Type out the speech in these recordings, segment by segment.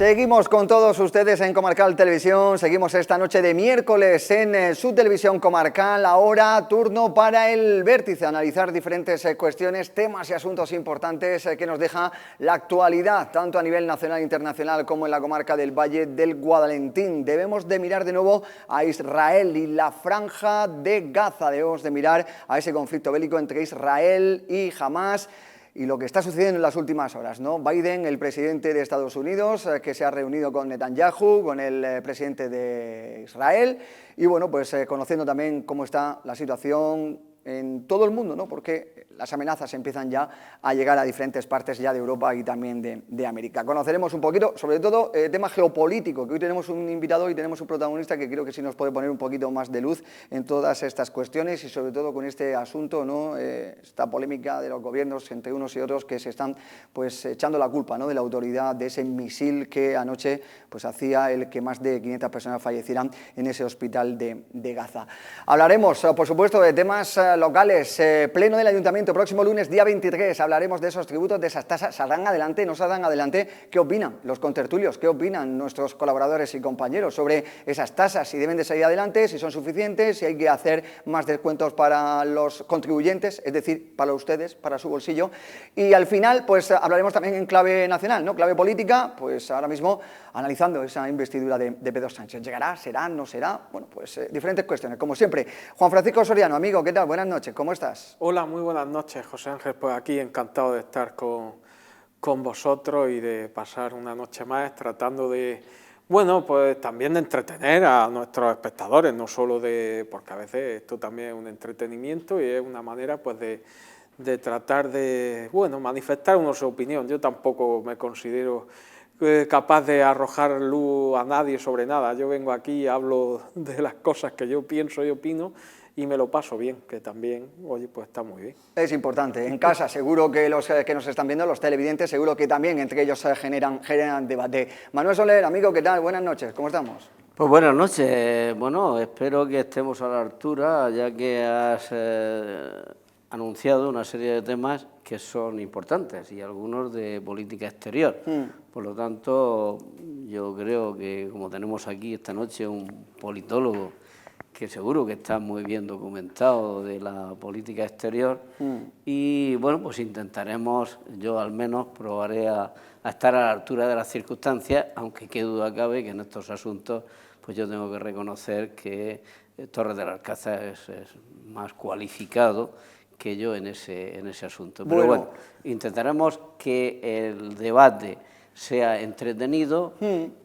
Seguimos con todos ustedes en Comarcal Televisión, seguimos esta noche de miércoles en su televisión comarcal. Ahora turno para el vértice, analizar diferentes cuestiones, temas y asuntos importantes que nos deja la actualidad, tanto a nivel nacional e internacional como en la comarca del Valle del Guadalentín. Debemos de mirar de nuevo a Israel y la franja de Gaza, debemos de mirar a ese conflicto bélico entre Israel y Hamás, y lo que está sucediendo en las últimas horas, ¿no? Biden, el presidente de Estados Unidos, que se ha reunido con Netanyahu, con el presidente de Israel, y bueno, pues conociendo también cómo está la situación en todo el mundo, ¿no? Porque las amenazas empiezan ya a llegar a diferentes partes ya de Europa y también de América. Conoceremos un poquito, sobre todo, tema geopolítico, que hoy tenemos un invitado y tenemos un protagonista que creo que sí nos puede poner un poquito más de luz en todas estas cuestiones y sobre todo con este asunto, ¿no? Esta polémica de los gobiernos entre unos y otros que se están pues echando la culpa, ¿no? De la autoridad de ese misil que anoche pues hacía el que más de 500 personas fallecieran en ese hospital de Gaza. Hablaremos, por supuesto, de temas locales, pleno del Ayuntamiento, próximo lunes, día 23, hablaremos de esos tributos, de esas tasas, ¿saldrán adelante, no saldrán adelante? ¿Qué opinan los contertulios? ¿Qué opinan nuestros colaboradores y compañeros sobre esas tasas? Si deben de salir adelante, si son suficientes, si hay que hacer más descuentos para los contribuyentes, es decir, para ustedes, para su bolsillo. Y al final, pues hablaremos también en clave nacional, ¿no? Clave política, pues ahora mismo analizando esa investidura de Pedro Sánchez. ¿Llegará? ¿Será? ¿No será? Bueno, pues diferentes cuestiones, como siempre. Juan Francisco Soriano, amigo, ¿qué tal? Buenas noches, ¿cómo estás? Hola, muy buenas noches, José Ángel. Pues aquí encantado de estar con vosotros y de pasar una noche más tratando de, bueno, pues también de entretener a nuestros espectadores, no solo de, porque a veces esto también es un entretenimiento y es una manera pues de tratar de, bueno, manifestar uno su opinión. Yo tampoco me considero capaz de arrojar luz a nadie sobre nada. Yo vengo aquí y hablo de las cosas que yo pienso y opino y me lo paso bien, que también, oye, pues está muy bien. Es importante. En casa seguro que los que nos están viendo, los televidentes, seguro que también entre ellos generan debate. Manuel Soler, amigo, ¿qué tal? Buenas noches, ¿cómo estamos? Pues buenas noches. Bueno, espero que estemos a la altura, ya que has anunciado una serie de temas que son importantes y algunos de política exterior. Por lo tanto, yo creo que como tenemos aquí esta noche un politólogo que seguro que está muy bien documentado de la política exterior y bueno, pues intentaremos, yo al menos probaré a estar a la altura de las circunstancias, aunque qué duda cabe que en estos asuntos pues yo tengo que reconocer que Torres del Alcázar es más cualificado que yo en ese asunto. Pero bueno, intentaremos que el debate sea entretenido,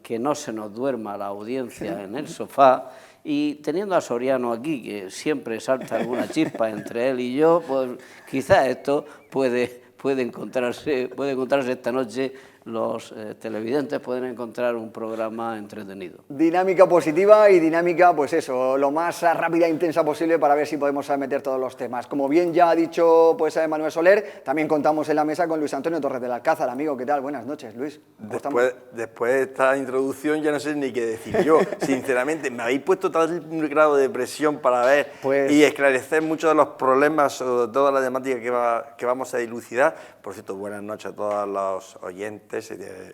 que no se nos duerma la audiencia en el sofá, y teniendo a Soriano aquí, que siempre salta alguna chispa entre él y yo, pues quizás esto puede encontrarse esta noche. Los televidentes pueden encontrar un programa entretenido. Dinámica positiva y dinámica, pues eso, lo más rápida e intensa posible para ver si podemos meter todos los temas. Como bien ya ha dicho pues Manuel Soler, también contamos en la mesa con Luis Antonio Torres del Alcázar. Amigo, ¿qué tal? Buenas noches, Luis. Después de esta introducción ya no sé ni qué decir yo. Sinceramente, me habéis puesto tal grado de presión para ver y esclarecer muchos de los problemas, sobre toda la temática que vamos a dilucidar. Por cierto, buenas noches a todos los oyentes,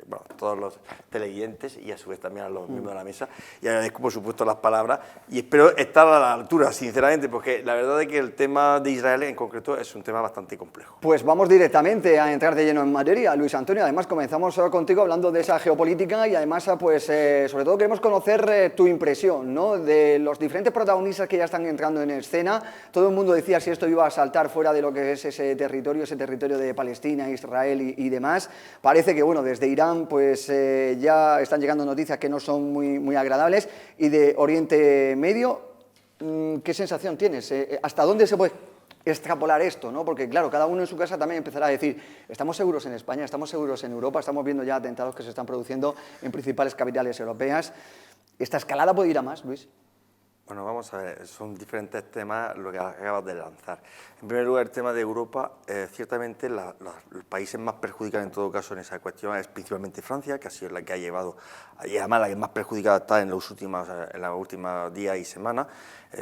bueno, todos los televidentes y a su vez también a los miembros de la mesa, y agradezco por supuesto las palabras y espero estar a la altura, sinceramente, porque la verdad es que el tema de Israel en concreto es un tema bastante complejo. Pues vamos directamente a entrar de lleno en materia, Luis Antonio. Además comenzamos contigo hablando de esa geopolítica y además pues sobre todo queremos conocer tu impresión, ¿no? De los diferentes protagonistas que ya están entrando en escena. Todo el mundo decía si esto iba a saltar fuera de lo que es ese territorio de Palestina, Israel y demás. Parece que bueno, desde Irán pues ya están llegando noticias que no son muy agradables, y de Oriente Medio, ¿qué sensación tienes? ¿Hasta dónde se puede extrapolar esto, ¿no? Porque claro, cada uno en su casa también empezará a decir, estamos seguros en España, estamos seguros en Europa, estamos viendo ya atentados que se están produciendo en principales capitales europeas. ¿Esta escalada puede ir a más, Luis? Bueno, vamos a ver, son diferentes temas lo que acabas de lanzar. En primer lugar, el tema de Europa, ciertamente los países más perjudicados en todo caso en esa cuestión es principalmente Francia, que ha sido la que ha llevado, y además la que más perjudicada está en los últimos días y semanas,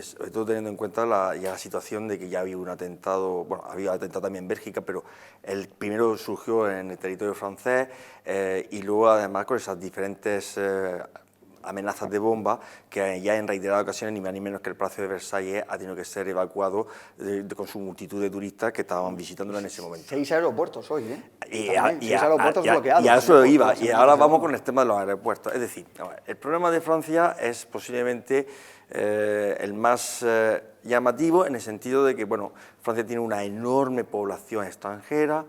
sobre todo teniendo en cuenta la situación de que ya había un atentado, bueno, había atentado también en Bélgica, pero el primero surgió en el territorio francés y luego además con esas diferentes amenazas de bomba que ya en reiteradas ocasiones, ni más ni menos que el Palacio de Versalles ha tenido que ser evacuado con su multitud de turistas que estaban visitándolo en ese momento. 6 aeropuertos hoy, ¿eh? Y 6 aeropuertos bloqueados. Y a eso iba, y ahora vamos con el tema de los aeropuertos. Es decir, el problema de Francia es posiblemente el más llamativo en el sentido de que, bueno, Francia tiene una enorme población extranjera,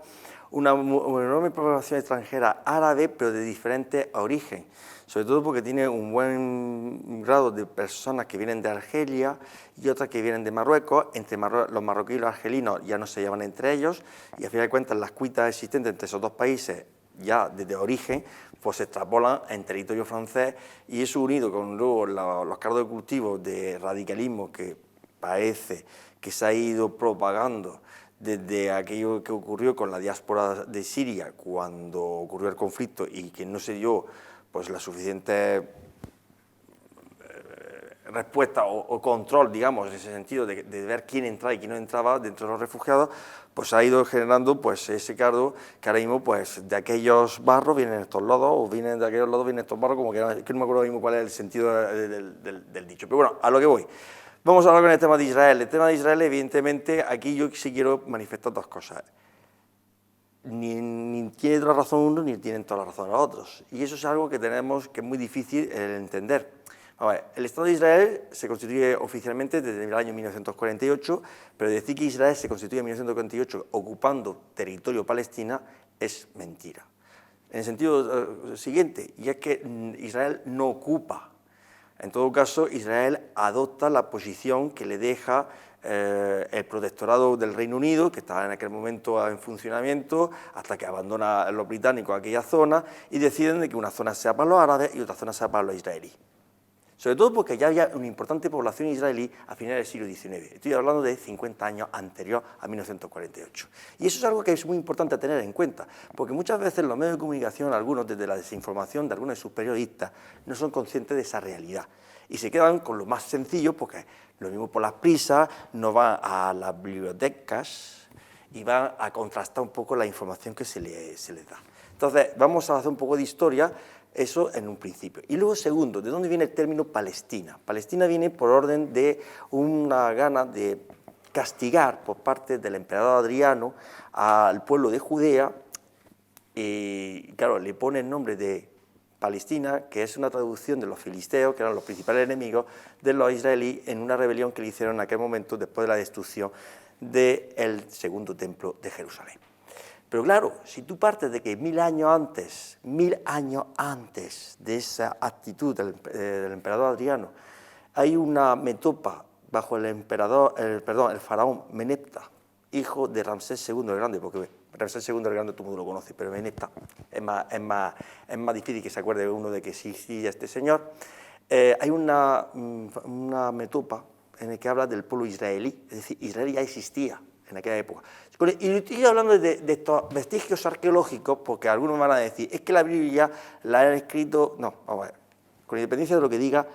una enorme población extranjera árabe, pero de diferentes orígenes. Sobre todo porque tiene un buen grado de personas que vienen de Argelia y otras que vienen de Marruecos. Entre los marroquíes y los argelinos ya no se llevan entre ellos y a fin de cuentas las cuitas existentes entre esos dos países ya desde origen pues se extrapolan en territorio francés y eso unido con luego los caldos de cultivo de radicalismo que parece que se ha ido propagando desde aquello que ocurrió con la diáspora de Siria cuando ocurrió el conflicto y que no se dio pues la suficiente respuesta o control, digamos, en ese sentido de ver quién entraba y quién no entraba dentro de los refugiados, pues ha ido generando pues ese caldo que ahora mismo pues de aquellos barros vienen estos lodos o vienen de aquellos lodos vienen estos barros, como que no me acuerdo mismo cuál es el sentido del dicho. Pero bueno, a lo que voy. Vamos a hablar con el tema de Israel. El tema de Israel, evidentemente, aquí yo sí quiero manifestar dos cosas. Ni tiene toda la razón uno, ni tienen toda la razón los otros. Y eso es algo que tenemos que es muy difícil entender. A ver, el Estado de Israel se constituye oficialmente desde el año 1948, pero decir que Israel se constituye en 1948 ocupando territorio palestina es mentira. En el sentido siguiente, y es que Israel no ocupa. En todo caso, Israel adopta la posición que le deja el protectorado del Reino Unido, que estaba en aquel momento en funcionamiento, hasta que abandona los británicos aquella zona y deciden de que una zona sea para los árabes y otra zona sea para los israelíes. Sobre todo porque ya había una importante población israelí a finales del siglo XIX. Estoy hablando de 50 años anterior a 1948. Y eso es algo que es muy importante tener en cuenta, porque muchas veces los medios de comunicación, algunos desde la desinformación de algunos de sus periodistas, no son conscientes de esa realidad. Y se quedan con lo más sencillo, porque lo mismo por las prisas, no van a las bibliotecas y van a contrastar un poco la información que se les da. Entonces, vamos a hacer un poco de historia. Eso en un principio. Y luego, segundo, ¿de dónde viene el término Palestina? Palestina viene por orden de una gana de castigar por parte del emperador Adriano al pueblo de Judea y, claro, le pone el nombre de Palestina, que es una traducción de los filisteos, que eran los principales enemigos de los israelíes en una rebelión que le hicieron en aquel momento después de la destrucción del segundo templo de Jerusalén. Pero claro, si tú partes de que 1000 años antes de esa actitud del emperador Adriano, hay una metopa bajo el faraón Menepta, hijo de Ramsés II el Grande, porque Ramsés II el Grande todo el mundo lo conoce, pero Menepta es más difícil que se acuerde uno de que existía este señor. Hay una metopa en la que habla del pueblo israelí, es decir, Israel ya existía en aquella época. Y estoy hablando de estos vestigios arqueológicos porque algunos me van a decir, es que la Biblia la han escrito... No, vamos a ver, con independencia de lo que diga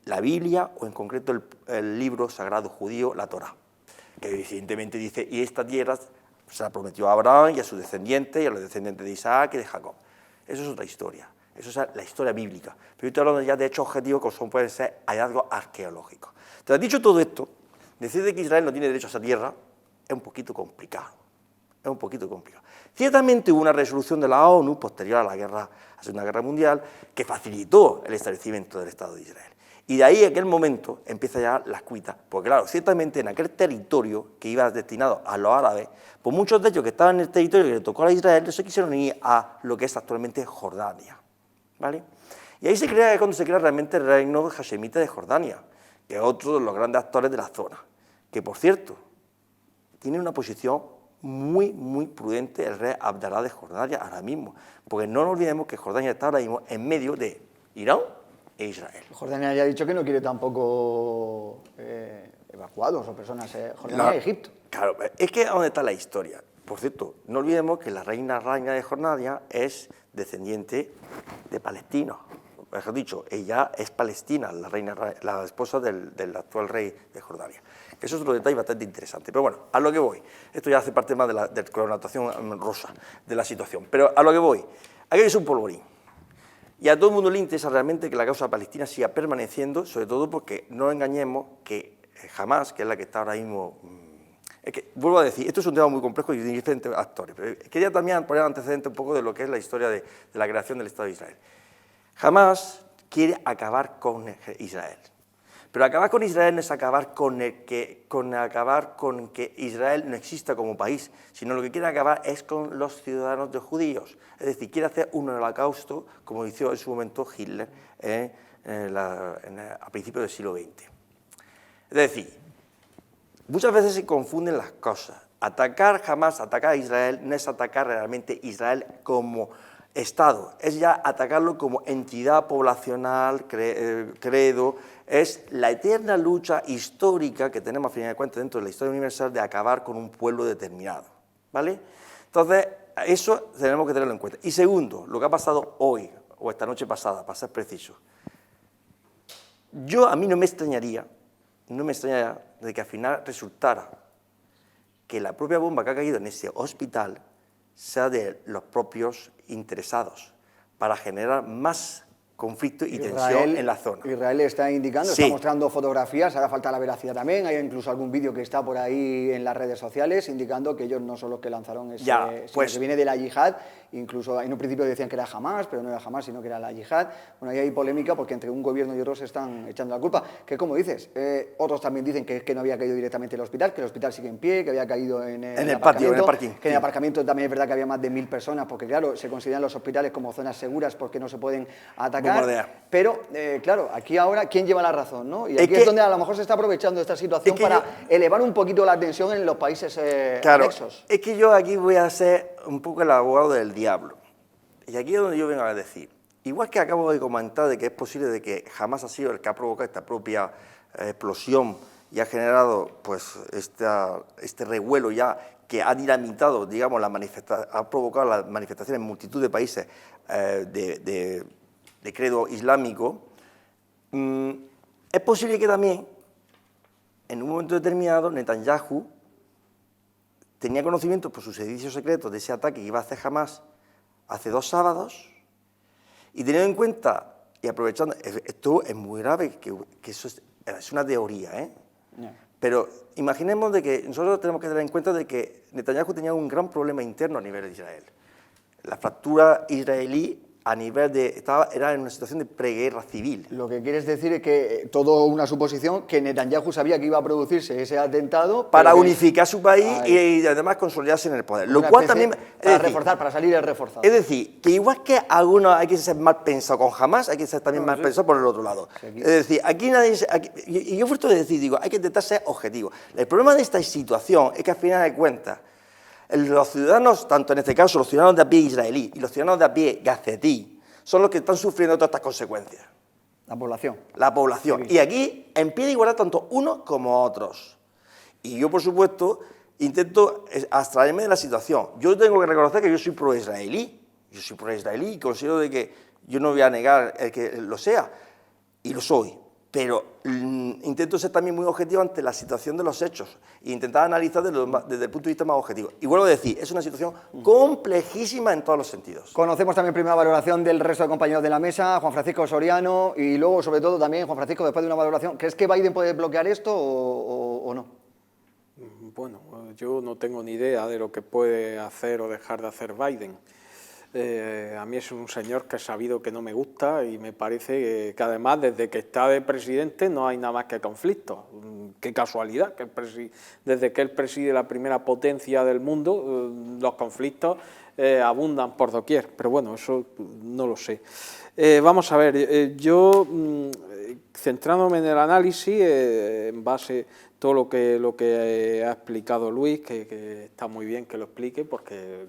la Biblia o en concreto el libro sagrado judío, la Torá, que evidentemente dice, y esta tierra se la prometió a Abraham y a sus descendientes y a los descendientes de Isaac y de Jacob. Eso es otra historia, eso es la historia bíblica. Pero yo estoy hablando ya de hechos objetivos como pueden ser hallazgos arqueológicos. Entonces, dicho todo esto, decir que Israel no tiene derecho a esa tierra es un poquito complicado, Ciertamente hubo una resolución de la ONU posterior a la Segunda Guerra Mundial que facilitó el establecimiento del Estado de Israel. Y de ahí, en aquel momento, empiezan ya las cuitas, porque claro, ciertamente en aquel territorio que iba destinado a los árabes, pues muchos de ellos que estaban en el territorio que le tocó a Israel, no se quisieron ir a lo que es actualmente Jordania, ¿vale? Y ahí cuando se crea realmente el reino hashemita de Jordania, que es otro de los grandes actores de la zona, que por cierto, tiene una posición muy, muy prudente el rey Abdalá de Jordania ahora mismo, porque no nos olvidemos que Jordania está ahora mismo en medio de Irán e Israel. Jordania ya ha dicho que no quiere tampoco evacuados o personas, Jordania y Egipto. Claro, es que ¿dónde está la historia? Por cierto, no olvidemos que la reina de Jordania es descendiente de palestinos. Mejor dicho, ella es palestina, la esposa del actual rey de Jordania. Eso es otro detalle bastante interesante. Pero bueno, a lo que voy. Esto ya hace parte más de la connotación rosa de la situación. Pero a lo que voy. Aquí es un polvorín. Y a todo el mundo le interesa realmente que la causa palestina siga permaneciendo, sobre todo porque no engañemos que Hamás, que es la que está ahora mismo... Es que, vuelvo a decir, esto es un tema muy complejo y de diferentes actores, pero quería también poner antecedente un poco de lo que es la historia de la creación del Estado de Israel. Hamás quiere acabar con Israel, pero acabar con Israel no es acabar con que Israel no exista como país, sino lo que quiere acabar es con los ciudadanos de judíos, es decir, quiere hacer un holocausto, como hizo en su momento Hitler a principios del siglo XX. Es decir, muchas veces se confunden las cosas. Atacar Hamás, atacar a Israel, no es atacar realmente a Israel como Estado, es ya atacarlo como entidad poblacional, credo, es la eterna lucha histórica que tenemos a fin de cuentas dentro de la historia universal de acabar con un pueblo determinado, ¿vale? Entonces, eso tenemos que tenerlo en cuenta. Y segundo, lo que ha pasado hoy, o esta noche pasada, para ser preciso, a mí no me extrañaría de que al final resultara que la propia bomba que ha caído en ese hospital sea de los propios interesados, para generar más conflicto y tensión en la zona. Israel está indicando, sí, está mostrando fotografías, hará falta la veracidad también, hay incluso algún vídeo que está por ahí en las redes sociales indicando que ellos no son los que lanzaron ese, sino que viene de la yihad, incluso en un principio decían que era Hamás, pero no era Hamás, sino que era la yihad. Bueno, ahí hay polémica porque entre un gobierno y otro se están echando la culpa, que como dices, otros también dicen que no había caído directamente el hospital, que el hospital sigue en pie, que había caído en el patio, en el parking. Que en el aparcamiento también es verdad que había más de 1000 personas, porque claro, se consideran los hospitales como zonas seguras porque no se pueden atacar. Bombardear. Pero, claro, aquí ahora, ¿quién lleva la razón, no? Y aquí es donde a lo mejor se está aprovechando esta situación para elevar un poquito la tensión en los países anexos. Es que yo aquí voy a ser un poco el abogado del diablo. Y aquí es donde yo vengo a decir, igual que acabo de comentar de que es posible de que Hamás ha sido el que ha provocado esta propia explosión y ha generado pues este revuelo ya que ha dinamitado, digamos, ha provocado las manifestaciones en multitud de países de credo islámico, es posible que también, en un momento determinado, Netanyahu tenía conocimiento por sus servicios secretos de ese ataque que iba a hacer Hamás hace 2 sábados, y teniendo en cuenta y aprovechando, esto es muy grave, que eso es una teoría, pero imaginemos de que nosotros tenemos que tener en cuenta de que Netanyahu tenía un gran problema interno a nivel de Israel. La fractura israelí a nivel era en una situación de preguerra civil. Lo que quieres decir es que todo una suposición que Netanyahu sabía que iba a producirse ese atentado para unificar su país y además consolidarse en el poder. Lo cual también para salir reforzado. Es decir, que igual que algunos hay que ser mal pensado con Hamás, hay que ser también mal pensado por el otro lado. Es decir, aquí nadie... y yo fruto de decir, digo, hay que intentar ser objetivo. El problema de esta situación es que al final de cuentas, los ciudadanos, tanto en este caso los ciudadanos de a pie israelí y los ciudadanos de a pie gazetí, son los que están sufriendo todas estas consecuencias. La población. La población. Y aquí, en pie de igualdad, tanto unos como otros. Y yo, por supuesto, intento abstraerme de la situación. Yo tengo que reconocer que yo soy pro-israelí. Yo soy pro-israelí y considero de que yo no voy a negar el que lo sea. Y lo soy. Pero intento ser también muy objetivo ante la situación de los hechos e intentar analizar desde el punto de vista más objetivo. Y vuelvo a decir, es una situación complejísima en todos los sentidos. Conocemos también primera valoración del resto de compañeros de la mesa, Juan Francisco Soriano, y luego, sobre todo, también, Juan Francisco, después de una valoración, ¿crees que Biden puede bloquear esto o no? Bueno, yo no tengo ni idea de lo que puede hacer o dejar de hacer Biden. A mí es un señor que he sabido que no me gusta y me parece que además desde que está de presidente no hay nada más que conflictos. Qué casualidad, que desde que él preside la primera potencia del mundo, los conflictos abundan por doquier, pero bueno, eso no lo sé. Vamos a ver, yo centrándome en el análisis, en base a todo lo que ha explicado Luis, que está muy bien que lo explique, porque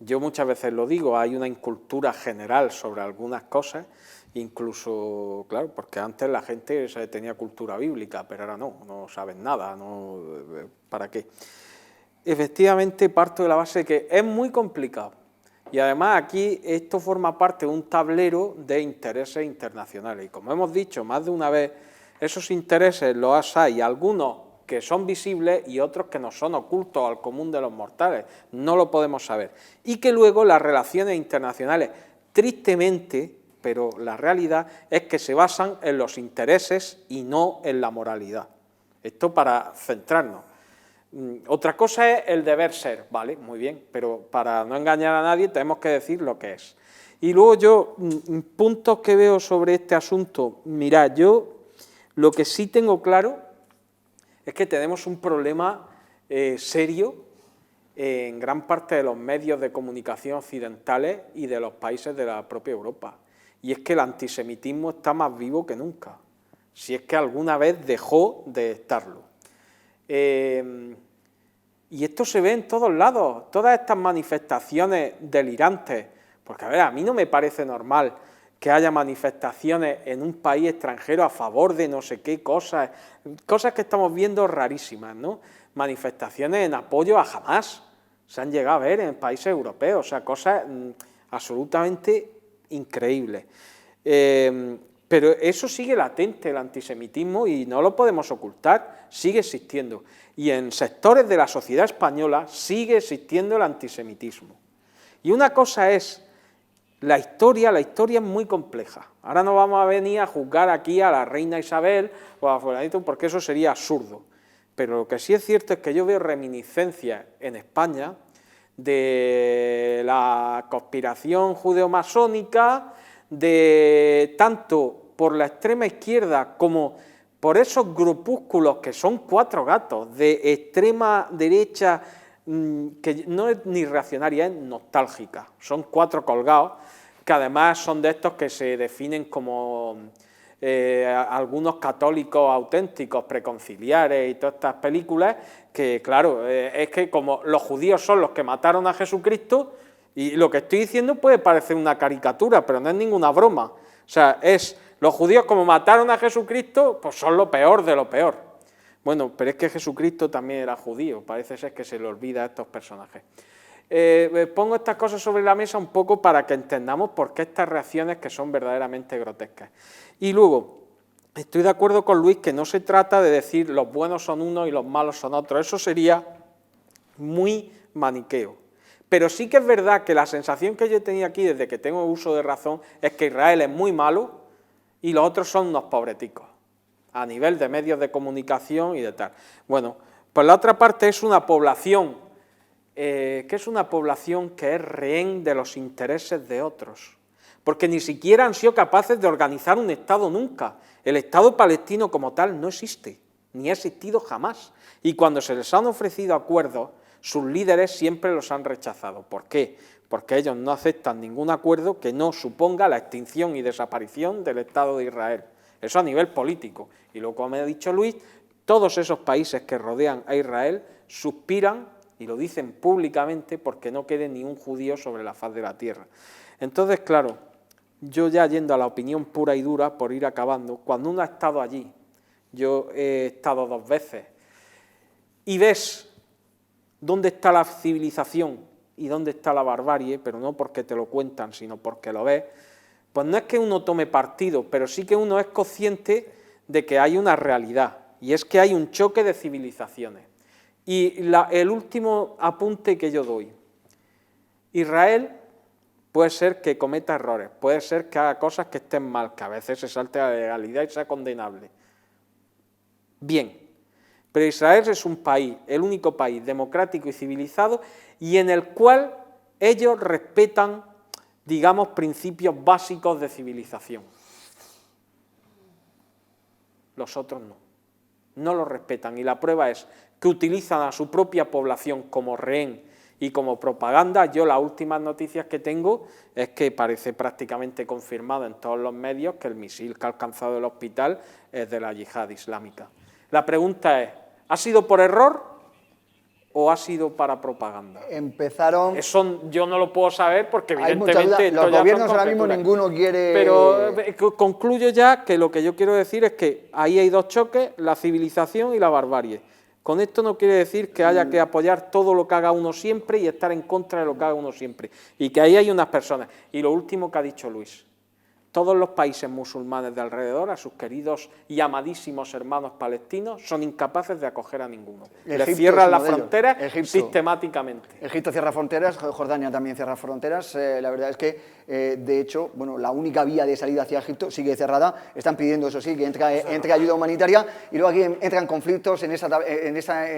yo muchas veces lo digo, hay una incultura general sobre algunas cosas Incluso, claro, porque antes la gente tenía cultura bíblica, pero ahora no saben nada, ¿para qué? Efectivamente, parto de la base de que es muy complicado. Y además aquí esto forma parte de un tablero de intereses internacionales. Y como hemos dicho más de una vez, esos intereses los hay algunos que son visibles y otros que no son ocultos al común de los mortales. No lo podemos saber. Y que luego las relaciones internacionales, tristemente, pero la realidad es que se basan en los intereses y no en la moralidad. Esto para centrarnos. Otra cosa es el deber ser, vale, muy bien, pero para no engañar a nadie tenemos que decir lo que es. Y luego yo, puntos que veo sobre este asunto, mirad, yo lo que sí tengo claro es que tenemos un problema serio en gran parte de los medios de comunicación occidentales y de los países de la propia Europa. Y es que el antisemitismo está más vivo que nunca, si es que alguna vez dejó de estarlo. Y esto se ve en todos lados, todas estas manifestaciones delirantes, porque a ver, a mí no me parece normal que haya manifestaciones en un país extranjero a favor de no sé qué cosas que estamos viendo rarísimas, ¿no? Manifestaciones en apoyo a Hamás, se han llegado a ver en países europeos, o sea, cosas absolutamente increíbles. Pero eso sigue latente, el antisemitismo, y no lo podemos ocultar, sigue existiendo. Y en sectores de la sociedad española sigue existiendo el antisemitismo. Y una cosa es la historia es muy compleja. Ahora no vamos a venir a juzgar aquí a la reina Isabel o a fulanito, porque eso sería absurdo. Pero lo que sí es cierto es que yo veo reminiscencias en España de la conspiración judeo-masónica, de tanto por la extrema izquierda como por esos grupúsculos que son 4 gatos de extrema derecha, que no es ni reaccionaria, es nostálgica, son 4 colgados, que además son de estos que se definen como algunos católicos auténticos, preconciliares y todas estas películas, que claro, es que como los judíos son los que mataron a Jesucristo, y lo que estoy diciendo puede parecer una caricatura, pero no es ninguna broma, o sea, los judíos como mataron a Jesucristo, pues son lo peor de lo peor. Bueno, pero es que Jesucristo también era judío, parece ser que se le olvida a estos personajes. Pongo estas cosas sobre la mesa un poco para que entendamos por qué estas reacciones que son verdaderamente grotescas. Y luego, estoy de acuerdo con Luis que no se trata de decir los buenos son unos y los malos son otros, eso sería muy maniqueo. Pero sí que es verdad que la sensación que yo tenía aquí desde que tengo uso de razón es que Israel es muy malo y los otros son unos pobreticos, a nivel de medios de comunicación y de tal. Bueno, por la otra parte es una población que es rehén de los intereses de otros, porque ni siquiera han sido capaces de organizar un Estado nunca. El Estado palestino como tal no existe, ni ha existido jamás, y cuando se les han ofrecido acuerdos, sus líderes siempre los han rechazado. ¿Por qué? Porque ellos no aceptan ningún acuerdo que no suponga la extinción y desaparición del Estado de Israel. Eso a nivel político. Y luego, como ha dicho Luis, todos esos países que rodean a Israel suspiran, y lo dicen públicamente, porque no quede ni un judío sobre la faz de la tierra. Entonces, claro, yo ya yendo a la opinión pura y dura, por ir acabando, cuando uno ha estado allí, yo he estado 2 veces, y ves dónde está la civilización y dónde está la barbarie, pero no porque te lo cuentan, sino porque lo ves, pues no es que uno tome partido, pero sí que uno es consciente de que hay una realidad, y es que hay un choque de civilizaciones. Y el último apunte que yo doy, Israel puede ser que cometa errores, puede ser que haga cosas que estén mal, que a veces se salte a la legalidad y sea condenable. Bien, pero Israel es un país, el único país democrático y civilizado, y en el cual ellos respetan, digamos, principios básicos de civilización. Los otros no los respetan, y la prueba es que utilizan a su propia población como rehén y como propaganda. Yo las últimas noticias que tengo es que parece prácticamente confirmado en todos los medios que el misil que ha alcanzado el hospital es de la yihad islámica. La pregunta es, ¿ha sido por error o ha sido para propaganda? Empezaron... Eso yo no lo puedo saber porque evidentemente... Los gobiernos ahora mismo ninguno quiere... Pero concluyo ya que lo que yo quiero decir es que ahí hay dos choques, la civilización y la barbarie. Con esto no quiere decir que haya que apoyar todo lo que haga uno siempre y estar en contra de lo que haga uno siempre. Y que ahí hay unas personas. Y lo último que ha dicho Luis. Todos los países musulmanes de alrededor, a sus queridos y amadísimos hermanos palestinos, son incapaces de acoger a ninguno. Les cierran las fronteras sistemáticamente. Egipto cierra fronteras, Jordania también cierra fronteras. La verdad es que, de hecho, bueno, la única vía de salida hacia Egipto sigue cerrada. Están pidiendo, eso sí, que entre ayuda humanitaria. Y luego aquí entran conflictos en ese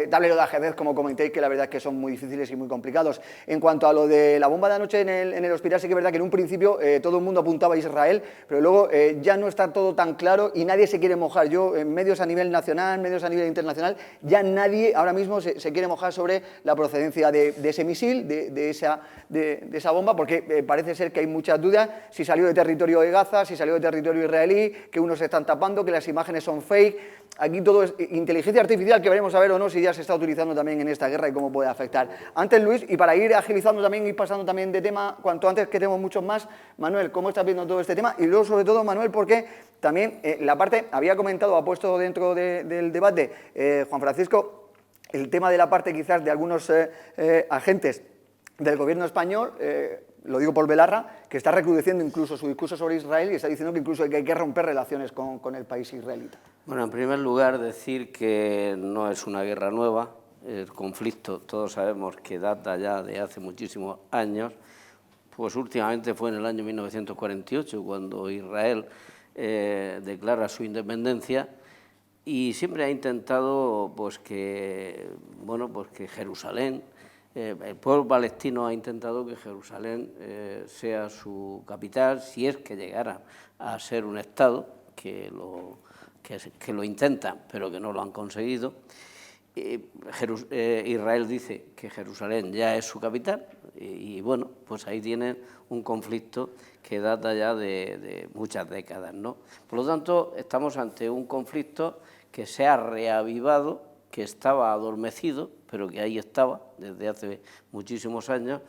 tablero de ajedrez, como comentéis, que la verdad es que son muy difíciles y muy complicados. En cuanto a lo de la bomba de anoche en el hospital, sí que es verdad que en un principio todo el mundo apuntaba a Israel, pero luego ya no está todo tan claro y nadie se quiere mojar. Yo, en medios a nivel nacional, medios a nivel internacional, ya nadie ahora mismo se quiere mojar sobre la procedencia de ese misil, de esa bomba, porque parece ser que hay muchas dudas, si salió de territorio de Gaza, si salió de territorio israelí, que unos se están tapando, que las imágenes son fake. Aquí todo es inteligencia artificial, que veremos a ver o no si ya se está utilizando también en esta guerra y cómo puede afectar. Antes, Luis, y para ir agilizando también y pasando también de tema, cuanto antes, que tenemos muchos más, Manuel, ¿cómo estás viendo todo este tema? Y luego, sobre todo, Manuel, porque también la parte, había comentado, ha puesto dentro del debate Juan Francisco, el tema de la parte quizás de algunos agentes del gobierno español, lo digo por Belarra, que está recrudeciendo incluso su discurso sobre Israel y está diciendo que incluso hay que romper relaciones con el país israelita. Bueno, en primer lugar, decir que no es una guerra nueva. El conflicto, todos sabemos que data ya de hace muchísimos años. Pues últimamente fue en el año 1948, cuando Israel declara su independencia, y siempre ha intentado pues que Jerusalén, el pueblo palestino ha intentado que Jerusalén sea su capital, si es que llegara a ser un Estado, que lo intentan, pero que no lo han conseguido. Israel dice que Jerusalén ya es su capital y bueno, pues ahí tienen un conflicto que data ya de muchas décadas, ¿no? Por lo tanto, estamos ante un conflicto que se ha reavivado, que estaba adormecido, pero que ahí estaba desde hace muchísimos años,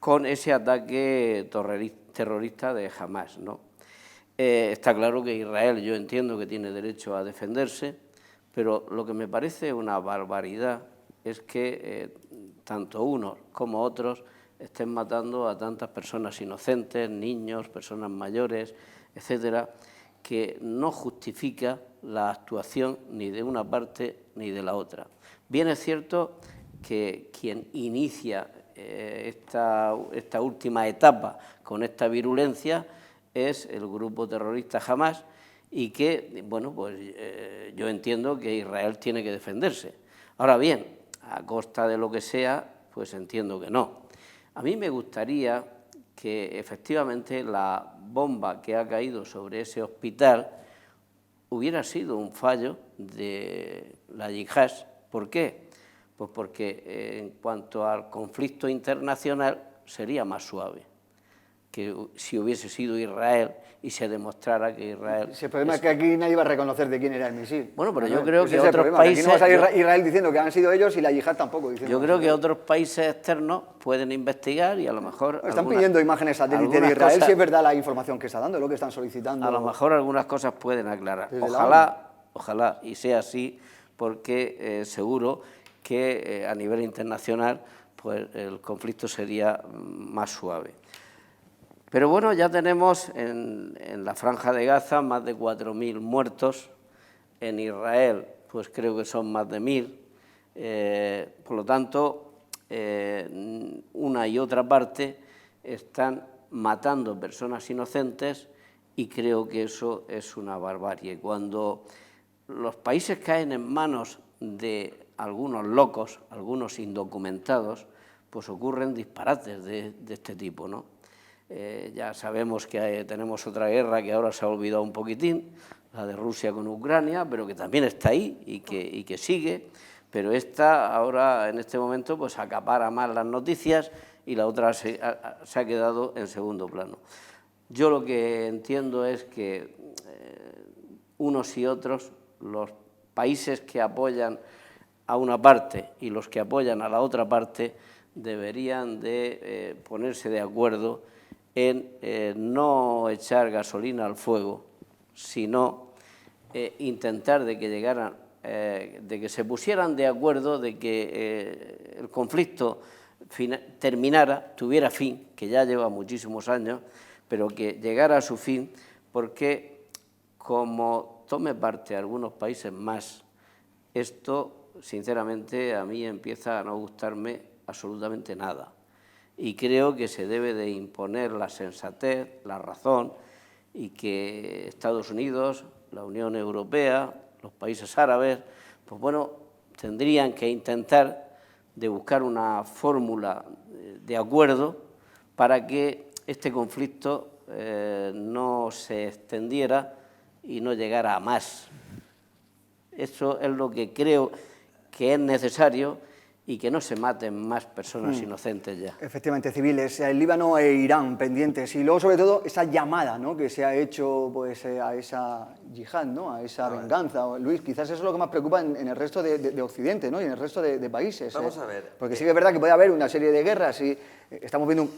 con ese ataque terrorista de Hamás, ¿no? Está claro que Israel, yo entiendo que tiene derecho a defenderse, pero lo que me parece una barbaridad es que tanto unos como otros estén matando a tantas personas inocentes, niños, personas mayores, etcétera, que no justifica la actuación ni de una parte ni de la otra. Bien es cierto que quien inicia esta última etapa con esta virulencia es el grupo terrorista Hamás y que, bueno, pues yo entiendo que Israel tiene que defenderse. Ahora bien, a costa de lo que sea, pues entiendo que no. A mí me gustaría que efectivamente la bomba que ha caído sobre ese hospital hubiera sido un fallo de la yihad. ¿Por qué? Pues porque en cuanto al conflicto internacional sería más suave que si hubiese sido Israel y se demostrara que Israel... El problema es que aquí nadie va a reconocer de quién era el misil. Bueno, pero yo creo que otros países... Aquí no va a salir Israel diciendo que han sido ellos y la yihad tampoco. Yo creo que otros países externos pueden investigar y a lo mejor... Están pidiendo imágenes satélites de Israel, si es verdad la información que está dando, lo que están solicitando. A lo mejor algunas cosas pueden aclarar. Ojalá y sea así, porque seguro que a nivel internacional pues el conflicto sería más suave. Pero bueno, ya tenemos en la Franja de Gaza más de 4.000 muertos, en Israel pues creo que son más de 1.000, por lo tanto una y otra parte están matando personas inocentes y creo que eso es una barbarie. Cuando los países caen en manos de algunos locos, algunos indocumentados, pues ocurren disparates de este tipo, ¿no? Ya sabemos que tenemos otra guerra que ahora se ha olvidado un poquitín, la de Rusia con Ucrania, pero que también está ahí y que sigue, pero esta ahora en este momento pues acapara más las noticias y la otra se ha quedado en segundo plano. Yo lo que entiendo es que unos y otros, los países que apoyan a una parte y los que apoyan a la otra parte deberían de ponerse de acuerdo en no echar gasolina al fuego, sino intentar de que llegaran, de que se pusieran de acuerdo de que el conflicto terminara, tuviera fin, que ya lleva muchísimos años, pero que llegara a su fin, porque como tome parte algunos países más, esto sinceramente a mí empieza a no gustarme absolutamente nada. Y creo que se debe de imponer la sensatez, la razón, y que Estados Unidos, la Unión Europea, los países árabes, pues bueno, tendrían que intentar de buscar una fórmula de acuerdo para que este conflicto no se extendiera y no llegara a más. Eso es lo que creo que es necesario y que no se maten más personas inocentes ya. Efectivamente, civiles, el Líbano e Irán pendientes, y luego sobre todo esa llamada, ¿no?, que se ha hecho pues, a esa yihad, ¿no?, a esa venganza. Luis, quizás eso es lo que más preocupa en el resto de Occidente, ¿no?, y en el resto de países. Vamos a ver. Porque sí que es verdad que puede haber una serie de guerras y estamos viendo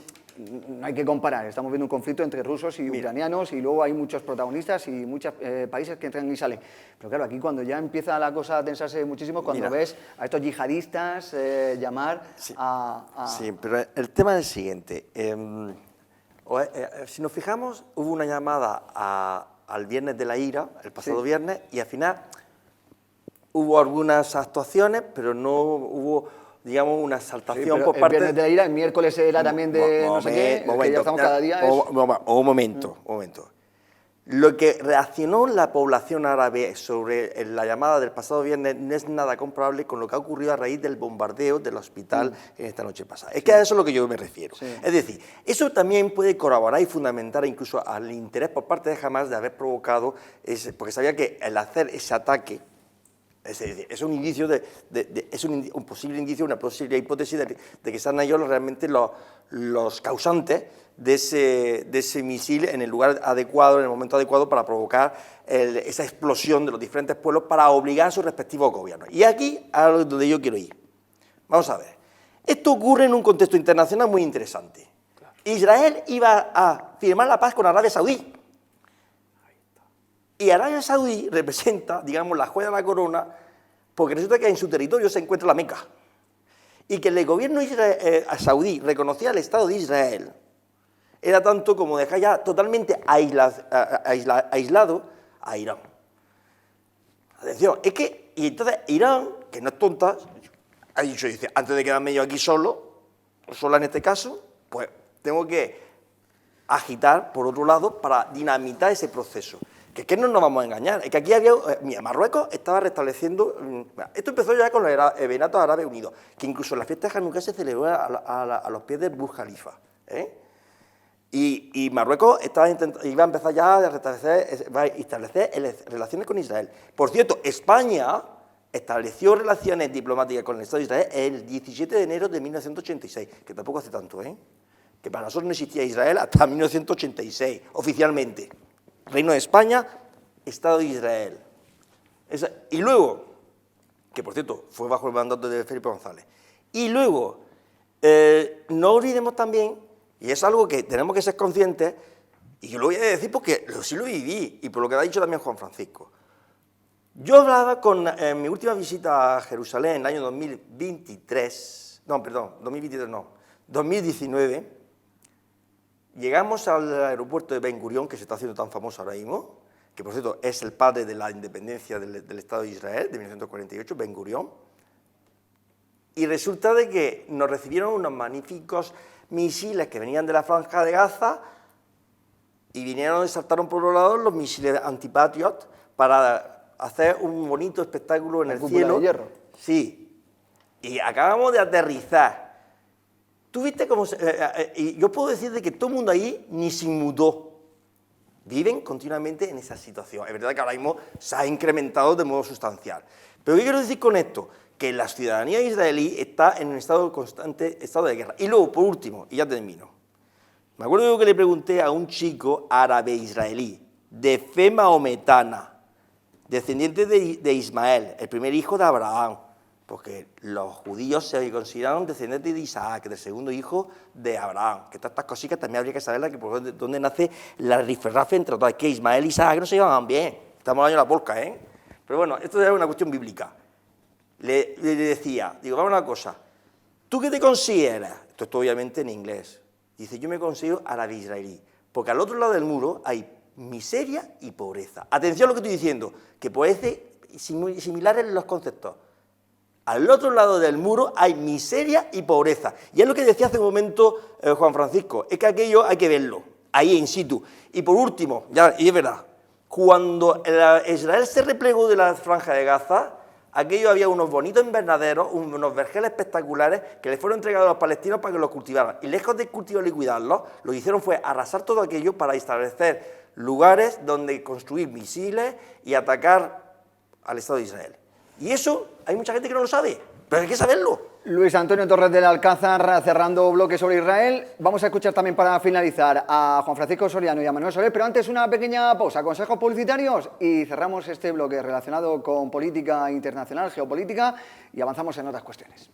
no hay que comparar, estamos viendo un conflicto entre rusos y ucranianos y luego hay muchos protagonistas y muchos países que entran y salen. Pero claro, aquí cuando ya empieza la cosa a tensarse muchísimo, cuando ves a estos yihadistas llamar a... Sí, pero el tema es el siguiente. Si nos fijamos, hubo una llamada al Viernes de la Ira, el pasado viernes, y al final hubo algunas actuaciones, pero no hubo, digamos, una exaltación por parte... El Viernes de la Ira, el miércoles era también de no sé qué, que ya estamos cada día... Un momento. Lo que reaccionó la población árabe sobre la llamada del pasado viernes no es nada comparable con lo que ha ocurrido a raíz del bombardeo del hospital en esta noche pasada. Es que a eso es lo que yo me refiero. Sí. Es decir, eso también puede corroborar y fundamentar incluso al interés por parte de Hamás de haber provocado, porque sabía que el hacer ese ataque, es decir, es un indicio es un posible indicio, una posible hipótesis de que sean ellos realmente los causantes de ese misil en el lugar adecuado, en el momento adecuado para provocar esa explosión de los diferentes pueblos para obligar a sus respectivos gobiernos. Y aquí a donde yo quiero ir. Vamos a ver. Esto ocurre en un contexto internacional muy interesante. Claro. Israel iba a firmar la paz con Arabia Saudí. Y Arabia Saudí representa, digamos, la joya de la corona, porque resulta que en su territorio se encuentra la Meca. Y que el gobierno saudí reconocía al Estado de Israel era tanto como dejar ya totalmente aislado a Irán. Atención, es que, y entonces Irán, que no es tonta, ha dicho, dice, antes de quedarme yo aquí sola en este caso, pues tengo que agitar por otro lado para dinamitar ese proceso. Que es que no nos vamos a engañar, es que aquí había, mira, Marruecos estaba restableciendo, esto empezó ya con los Emiratos Árabes Unidos, que incluso la fiesta de Hanukkah se celebró a los pies del Burj Khalifa, Y Marruecos iba a empezar ya a establecer relaciones con Israel. Por cierto, España estableció relaciones diplomáticas con el Estado de Israel el 17 de enero de 1986, que tampoco hace tanto, que para nosotros no existía Israel hasta 1986, oficialmente. Reino de España, Estado de Israel. Y luego, que por cierto fue bajo el mandato de Felipe González, y luego, no olvidemos también, y es algo que tenemos que ser conscientes, y yo lo voy a decir porque sí lo viví, y por lo que ha dicho también Juan Francisco. Yo hablaba en mi última visita a Jerusalén en el año 2019, llegamos al aeropuerto de Ben Gurión, que se está haciendo tan famoso ahora mismo, que por cierto es el padre de la independencia del Estado de Israel, de 1948, Ben Gurión, y resulta de que nos recibieron unos magníficos misiles que venían de la Franja de Gaza y vinieron y saltaron por los lados los misiles antipatriot para hacer un bonito espectáculo en el cielo. De hierro. Sí, y acabamos de aterrizar. ¿Tú viste cómo y yo puedo decir de que todo el mundo ahí ni se mudó. Viven continuamente en esa situación. Es verdad que ahora mismo se ha incrementado de modo sustancial. Pero ¿qué quiero decir con esto? Que la ciudadanía israelí está en un constante estado de guerra. Y luego, por último, y ya termino, me acuerdo que le pregunté a un chico árabe-israelí, de fe maometana, descendiente de Ismael, el primer hijo de Abraham, Porque los judíos se consideraron descendientes de Isaac, del segundo hijo de Abraham. Que todas estas cositas también habría que saberlas, que por dónde nace la rifirrafe entre todas. Que Ismael y Isaac no se llevaban bien. Estamos hablando de la polca, ¿eh? Pero bueno, esto es una cuestión bíblica. Le decía, digo, vamos a una cosa. ¿Tú qué te consideras? Esto es obviamente en inglés. Dice, yo me considero árabe israelí. Porque al otro lado del muro hay miseria y pobreza. Atención a lo que estoy diciendo, que puede ser similares los conceptos. Al otro lado del muro hay miseria y pobreza. Y es lo que decía hace un momento Juan Francisco, es que aquello hay que verlo, ahí in situ. Y por último, ya, y es verdad, cuando Israel se replegó de la Franja de Gaza, aquello había unos bonitos invernaderos, unos vergeles espectaculares que les fueron entregados a los palestinos para que los cultivaran. Y lejos de cultivarlos y cuidarlos, lo que hicieron fue arrasar todo aquello para establecer lugares donde construir misiles y atacar al Estado de Israel. Y eso hay mucha gente que no lo sabe, pero hay que saberlo. Luis Antonio Torres del Alcázar, cerrando bloque sobre Israel. Vamos a escuchar también para finalizar a Juan Francisco Soriano y a Manuel Soler, pero antes una pequeña pausa, consejos publicitarios y cerramos este bloque relacionado con política internacional, geopolítica y avanzamos en otras cuestiones.